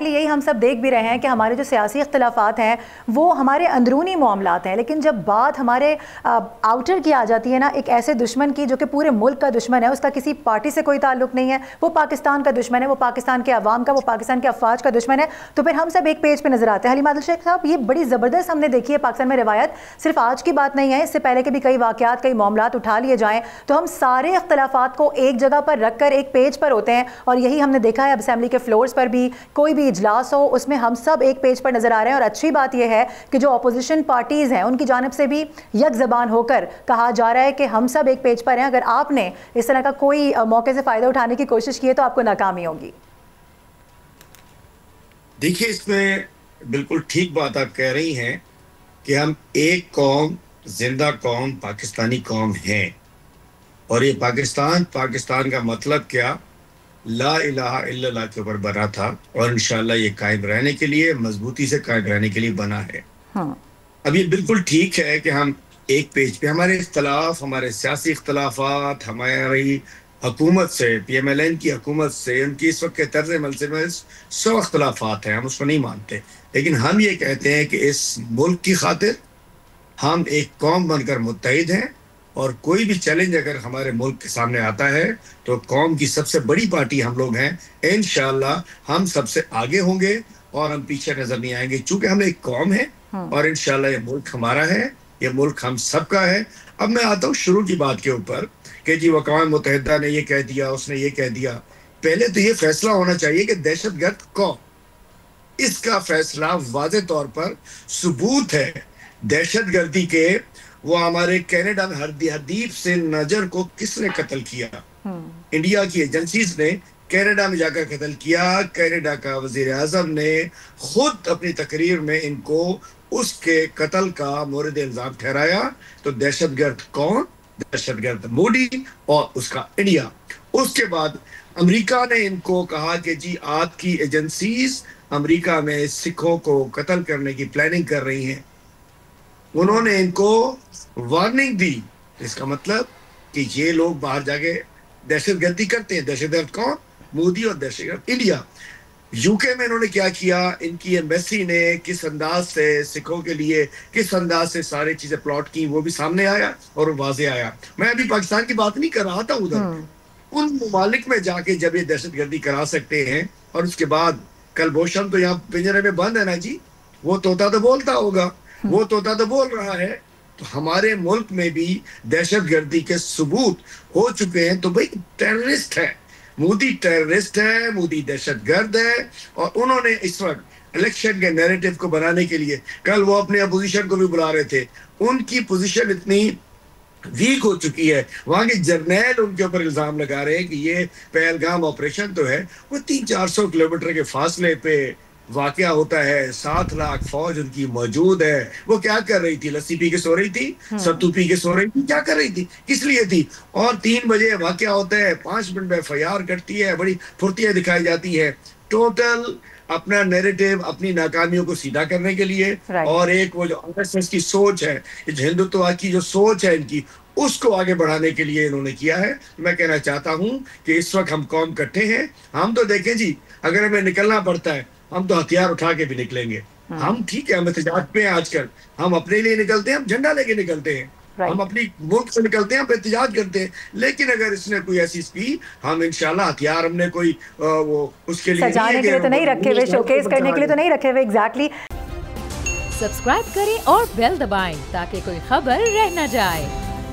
یہی ہم سب دیکھ بھی رہے ہیں کہ ہمارے جو سیاسی اختلافات ہیں وہ ہمارے اندرونی معاملات ہیں، لیکن جب بات ہمارے آؤٹر کی آ جاتی ہے نا، ایک ایسے دشمن کی جو کہ پورے ملک کا دشمن ہے، اس کا کسی پارٹی سے کوئی تعلق نہیں ہے، وہ پاکستان کا دشمن ہے، وہ پاکستان کے عوام کا، وہ پاکستان کے افواج کا دشمن ہے، تو پھر ہم سب ایک پیج پہ نظر آتے ہیں۔ حلیم عادل شیخ صاحب، یہ بڑی زبردست ہم نے دیکھی ہے پاکستان میں روایت، صرف آج کی بات نہیں ہے، اس سے پہلے کے بھی کئی واقعات، کئی معاملات اٹھا لیے جائیں تو ہم سارے اختلافات کو ایک جگہ پر رکھ کر ایک پیج پر ہوتے ہیں، اور یہی ہم نے دیکھا ہے اب اسمبلی کے فلورز پر بھی، کوئی بھی اجلاس ہو اس میں ہم سب ایک پیج پر نظر آ رہے ہیں۔ اور اچھی بات یہ ہے کہ جو اپوزیشن پارٹیز ہیں ان کی جانب سے بھی یک زبان ہو کر کہا جا رہا ہے کہ ہم سب ایک پیج پر ہیں، اگر آپ نے اس طرح کا کوئی موقع سے فائدہ اٹھانے کی کوشش کی ہے تو آپ کو ناکامی ہوگی۔ دیکھیے، اس میں بالکل ٹھیک بات آپ کہہ رہی ہیں کہ ہم ایک قوم، زندہ قوم، پاکستانی قوم ہیں، اور یہ پاکستان کا مطلب کیا؟ لا الہ الا اللہ کے اوپر بنا تھا، اور انشاءاللہ یہ قائم رہنے کے لیے، مضبوطی سے قائم رہنے کے لیے بنا ہے۔ اب یہ بالکل ٹھیک ہے کہ ہم ایک پیج پہ، ہمارے اختلاف، ہمارے سیاسی اختلافات، ہماری حکومت سے، پی ایم ایل این کی حکومت سے، ان کی اس وقت کے طرز عمل سے 100 اختلافات ہیں، ہم اس کو نہیں مانتے، لیکن ہم یہ کہتے ہیں کہ اس ملک کی خاطر ہم ایک قوم بن کر متحد ہیں، اور کوئی بھی چیلنج اگر ہمارے ملک کے سامنے آتا ہے تو قوم کی سب سے بڑی پارٹی ہم لوگ ہیں، انشاءاللہ ہم سب سے آگے ہوں گے اور ہم پیچھے نظر نہیں آئیں گے، چونکہ ہم ایک قوم ہیں اور انشاءاللہ یہ ملک ہمارا ہے، یہ ملک ہم سب کا ہے۔ اب میں آتا ہوں شروع کی بات کے اوپر کہ جی اقوام متحدہ نے یہ کہہ دیا، اس نے یہ کہہ دیا۔ پہلے تو یہ فیصلہ ہونا چاہیے کہ دہشت گرد کون، اس کا فیصلہ واضح طور پر ثبوت ہے دہشت گردی کے۔ وہ ہمارے کینیڈا میں ہردیپ سنگھ نجر کو کس نے قتل کیا؟ انڈیا کی ایجنسیز نے کینیڈا میں جا کر قتل کیا۔ کینیڈا کا وزیر اعظم نے خود اپنی تقریر میں ان کو اس کے قتل کا مورد الزام ٹھہرایا۔ تو دہشت گرد کون؟ دہشت گرد مودی اور اس کا انڈیا۔ اس کے بعد امریکہ نے ان کو کہا کہ جی آپ کی ایجنسیز امریکہ میں سکھوں کو قتل کرنے کی پلاننگ کر رہی ہیں۔ انہوں نے ان کو وارننگ دی، اس کا مطلب کہ یہ لوگ باہر جا کے دہشت گردی کرتے ہیں۔ دہشت گرد کون؟ مودی اور دہشت گرد انڈیا۔ یو کے میں انہوں نے کیا کیا؟ ان کی ایمبیسی نے کس انداز سے سکھوں کے لیے کس انداز سے ساری چیزیں پلاٹ کی، وہ بھی سامنے آیا اور واضح آیا۔ میں ابھی پاکستان کی بات نہیں کر رہا تھا، ادھر ان ممالک میں جا کے جب یہ دہشت گردی کرا سکتے ہیں، اور اس کے بعد کلبھوشن تو یہاں پنجرے میں بند ہے نا جی، وہ طوطا تو بولتا ہوگا، وہ طوطا تو بول رہا ہے، تو ہمارے ملک میں بھی دہشت گردی کے ثبوت ہو چکے ہیں۔ تو بھائی ٹیررسٹ ہے مودی، ٹیررسٹ ہے مودی، دہشت گرد ہے، اور انہوں نے اس وقت الیکشن کے نیریٹو کو بنانے کے لیے، کل وہ اپنے اپوزیشن کو بھی بلا رہے تھے، ان کی پوزیشن اتنی ویک ہو چکی ہے، وہاں کے جرنیل ان کے اوپر الزام لگا رہے ہیں کہ یہ پہلگام آپریشن تو ہے وہ 300-400 کلومیٹر کے فاصلے پہ واقعہ ہوتا ہے، 7 لاکھ فوج ان کی موجود ہے۔ وہ کیا کر رہی تھی؟ لسی پی کے سو رہی تھی، ستو پی کے سو رہی تھی، کیا کر رہی تھی، کس لیے تھی؟ اور 3 بجے واقعہ ہوتا ہے، 5 منٹ میں FIR کٹتی ہے، بڑی پھرتیاں دکھائی جاتی ہے، ٹوٹل اپنا نیریٹو، اپنی ناکامیوں کو سیدھا کرنے کے لیے، اور ایک وہ جو RSS کی سوچ ہے، ہندوتوا کی جو سوچ ہے ان کی، اس کو آگے بڑھانے کے لیے انہوں نے کیا ہے۔ میں کہنا چاہتا ہوں کہ اس وقت ہم قوم کٹھے ہیں۔ ہم تو دیکھیں جی، اگر ہمیں نکلنا پڑتا ہے ہم تو ہتھیار اٹھا کے بھی نکلیں گے۔ ہم ٹھیک ہے، ہم احتجاج پہ ہیں آج کل، ہم اپنے لیے نکلتے ہیں، ہم جھنڈا لے کے نکلتے ہیں، ہم اپنی ملک سے نکلتے ہیں، ہم احتجاج کرتے ہیں، لیکن اگر اس نے کوئی ایسی کی، ہم انشاءاللہ ہتھیار ہم نے کوئی وہ اس کے لیے سجانے کے لیے تو نہیں رکھے ہوئے، شوکیس کرنے کے لیے تو نہیں رکھے ہوئے۔ ایگزیکٹلی۔ سبسکرائب کریں اور بیل دبائیں تاکہ کوئی خبر رہ نہ جائے۔